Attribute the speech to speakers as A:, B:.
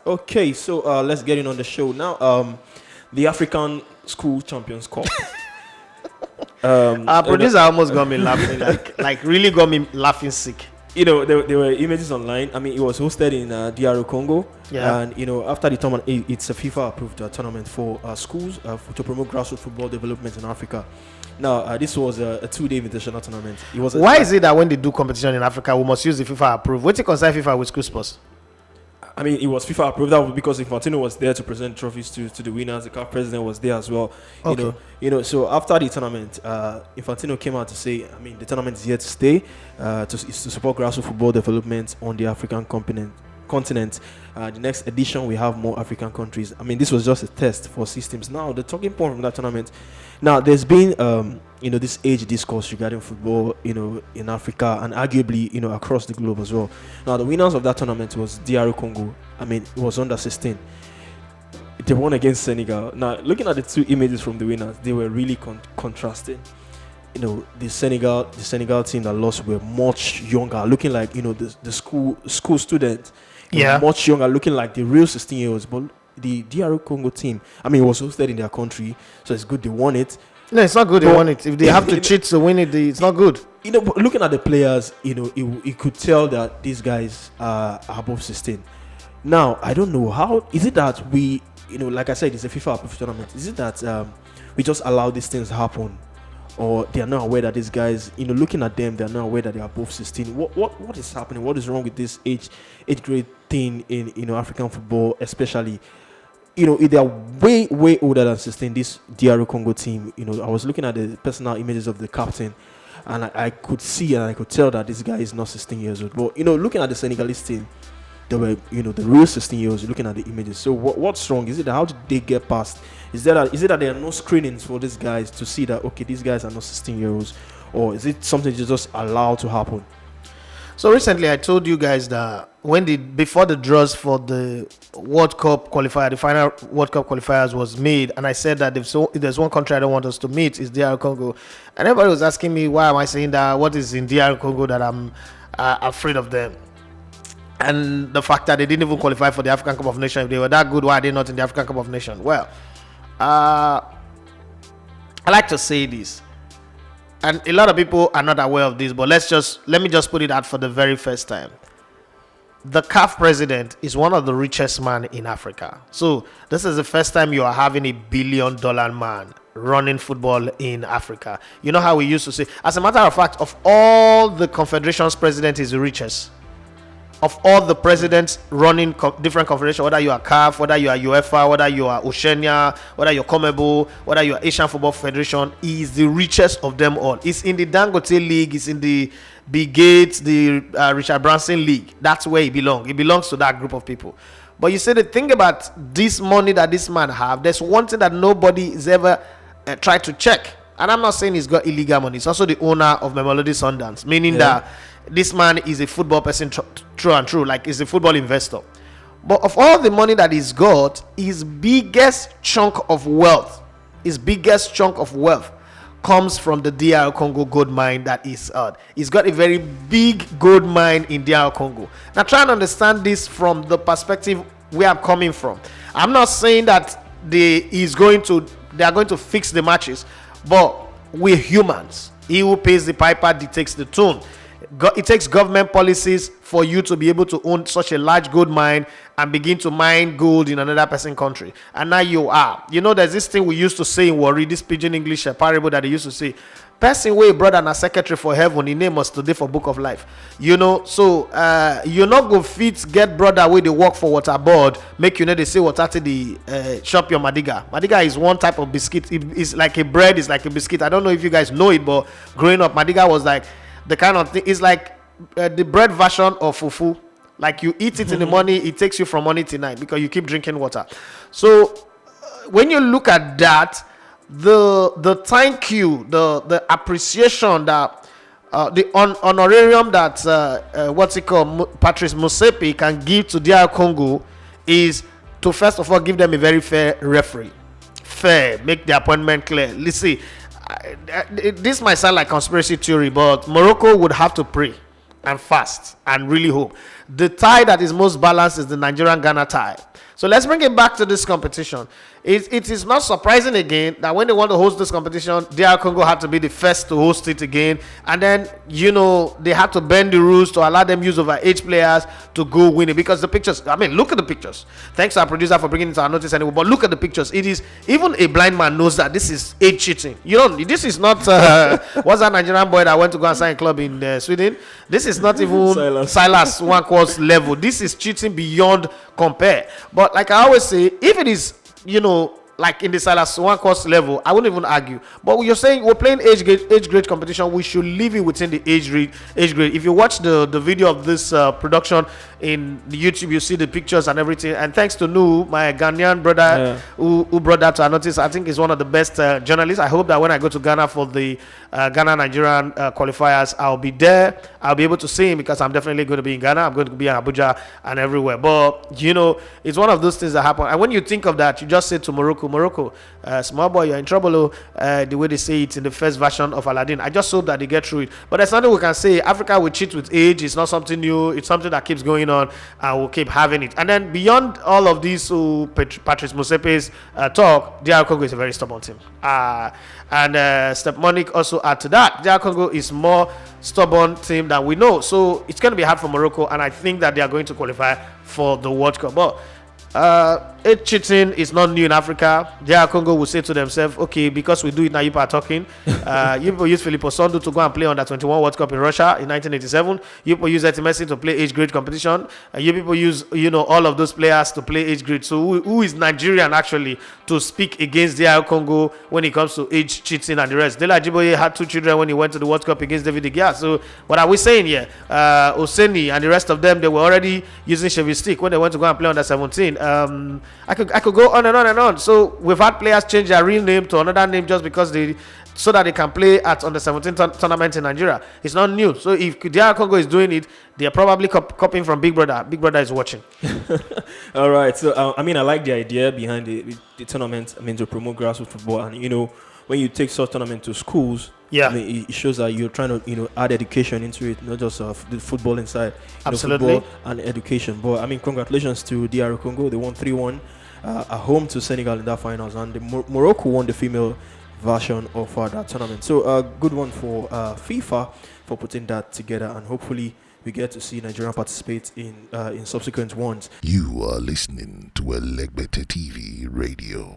A: Okay, so let's get in on the show now. The African School Champions Cup.
B: Our producer almost got me laughing, like really got me laughing sick.
A: There were images online. I mean, it was hosted in DR Congo.
B: Yeah.
A: And, after the tournament, it's a FIFA-approved tournament for schools to promote grassroots football development in Africa. Now, this was a 2-day invitational tournament.
B: Why is it that when they do competition in Africa, we must use the FIFA approved? What do you consider FIFA with school sports?
A: I mean, it was FIFA approved. That was because Infantino was there to present trophies to the winners. The CAF president was there as well.
B: Okay.
A: So after the tournament, Infantino came out to say, I mean, the tournament is here to stay, to support grassroots football development on the African continent. The next edition, we have more African countries. I mean, this was just a test for systems. Now, the talking point from that tournament. Now, there's been, this age discourse regarding football, in Africa and arguably, across the globe as well. Now, the winners of that tournament was DR Congo. I mean, it was under 16. They won against Senegal. Now, looking at the two images from the winners, they were really contrasting. The Senegal team that lost were much younger, looking like, the school students. Much younger, looking like the real 16-year-olds. But the DR Congo team, I mean, it was hosted in their country, so it's good they won it.
B: No, it's not good they won it. If they have to cheat to win it, it's not good.
A: But looking at the players, you could tell that these guys are above 16. Now, I don't know how is it that we, like I said, it's a FIFA approved tournament. Is it that we just allow these things to happen, or they are not aware that these guys, looking at them, they are not aware that they are above 16? What is happening? What is wrong with this age grade thing in African football, especially? They are way older than 16. This DR Congo team, I was looking at the personal images of the captain, and I could see and I could tell that this guy is not 16 years old. But looking at the Senegalese team, they were the real 16 years old. Looking at the images, so what's wrong? Is it that how did they get past? Is it that there are no screenings for these guys to see that okay, these guys are not 16 years olds, or is it something you just allow to happen?
B: So recently, I told you guys that before the draws for the World Cup qualifier, the final World Cup qualifiers was made, and I said that if there's one country I don't want us to meet, is DR Congo. And everybody was asking me, why am I saying that? What is in DR Congo that I'm afraid of them? And the fact that they didn't even qualify for the African Cup of Nations, if they were that good, why are they not in the African Cup of Nations? Well, I like to say this. And a lot of people are not aware of this, but let me just put it out for the very first time. The CAF president is one of the richest men in Africa. So this is the first time you are having $1 billion man running football in Africa. You know how we used to say, as a matter of fact, of all the confederations, president is the richest. Of all the presidents running different confederations, whether you are CAF, whether you are UEFA, whether you are Oceania, whether you're CONMEBOL, whether you are Asian Football Federation, he is the richest of them all. It's in the Dangote League, it's in the Bill Gates, the Richard Branson League. That's where he belongs. He belongs to that group of people. But you say the thing about this money that this man have, there's one thing that nobody has ever tried to check. And I'm not saying he's got illegal money. He's also the owner of Mamelodi Sundowns, meaning that this man is a football person true and true, like he's a football investor. But of all the money that he's got, his biggest chunk of wealth comes from the DR Congo gold mine that is he's got a very big gold mine in DR Congo. Now try and understand this from the perspective where I'm coming from. I'm not saying that they are going to fix the matches, but we're humans. He who pays the piper dictates the tune. It takes government policies for you to be able to own such a large gold mine and begin to mine gold in another person's country. And now you are. There's this thing we used to say in Warri, this pidgin English parable that they used to say. Person way brother and a secretary for heaven, he name us today for book of life. So you're not go fit get brother where they work for water board, make they say water to the shop your madiga. Madiga is one type of biscuit. It's like a bread, it's like a biscuit. I don't know if you guys know it, but growing up, madiga was like the kind of thing. It's like the bread version of fufu. Like you eat it in the morning, it takes you from morning to night because you keep drinking water. So when you look at that, the thank you, the appreciation that the honorarium that Patrice Motsepe can give to DR Congo is to first of all give them a very fair referee. Make the appointment clear. Let's see. This might sound like conspiracy theory, but Morocco would have to pray and fast and really hope the tie that is most balanced is the Nigerian-Ghana tie. So let's bring it back to this competition. It is not surprising again that when they want to host this competition, DR Congo had to be the first to host it again. And then, they had to bend the rules to allow them use overage players to go win it. Because the pictures, look at the pictures. Thanks to our producer for bringing it to our notice anyway. But look at the pictures. It is, even a blind man knows that this is age cheating. This is not, what's that Nigerian boy that went to go and sign a club in Sweden? This is not even Silas Nwankwo's level. This is cheating beyond compare. But like I always say, if it is, like in the Silas Nwankwo's level, I wouldn't even argue. But you're saying we're playing age grade competition, we should leave it within the age grade. If you watch the video of this production in the YouTube, you see the pictures and everything. And thanks to Nu, my Ghanaian brother, who brought that to our notice. I think he's one of the best journalists. I hope that when I go to Ghana for the Ghana-Nigerian qualifiers, I'll be there. I'll be able to see him because I'm definitely going to be in Ghana. I'm going to be in Abuja and everywhere. But, it's one of those things that happen. And when you think of that, you just say to Morocco, small boy, you're in trouble. The way they say it in the first version of Aladdin. I just hope that they get through it. But there's nothing we can say. Africa will cheat with age. It's not something new. It's something that keeps going on, and we'll keep having it. And then beyond all of these, Patrice Motsepe's talk, DR Congo is a very stubborn team. And Step Monique also add to that. DR Congo is more stubborn team than we know. So it's going to be hard for Morocco, and I think that they are going to qualify for the World Cup. But age cheating is not new in Africa. DR Congo will say to themselves, okay, because we do it now, you people are talking. You people use Filippo Sondu to go and play on the 21 World Cup in Russia in 1987. You people use Messi to play age grade competition. You people use, all of those players to play age grade. So who is Nigerian actually to speak against DR Congo when it comes to age cheating and the rest? Dela Ajiboye had 2 children when he went to the World Cup against David De Gea. So what are we saying here? Oseni and the rest of them, they were already using Chevy stick when they went to go and play on the 17. I could go on and on and on. So we've had players change their real name to another name just because so that they can play at under 17 tournament in Nigeria. It's not new. So if DR Congo is doing it, they are probably copying from Big Brother. Big Brother is watching.
A: All right. So I like the idea behind the tournament. To promote grassroots football, and when you take such tournament to schools, it shows that you're trying to add education into it, not just the football inside.
B: Absolutely.
A: Football and education. But congratulations to DR Congo. They won 3-1 at home to Senegal in that finals, and Morocco won the female version of that tournament. So a good one for FIFA for putting that together, and hopefully we get to see Nigeria participate in subsequent ones.
C: You are listening to Elegbete TV Radio.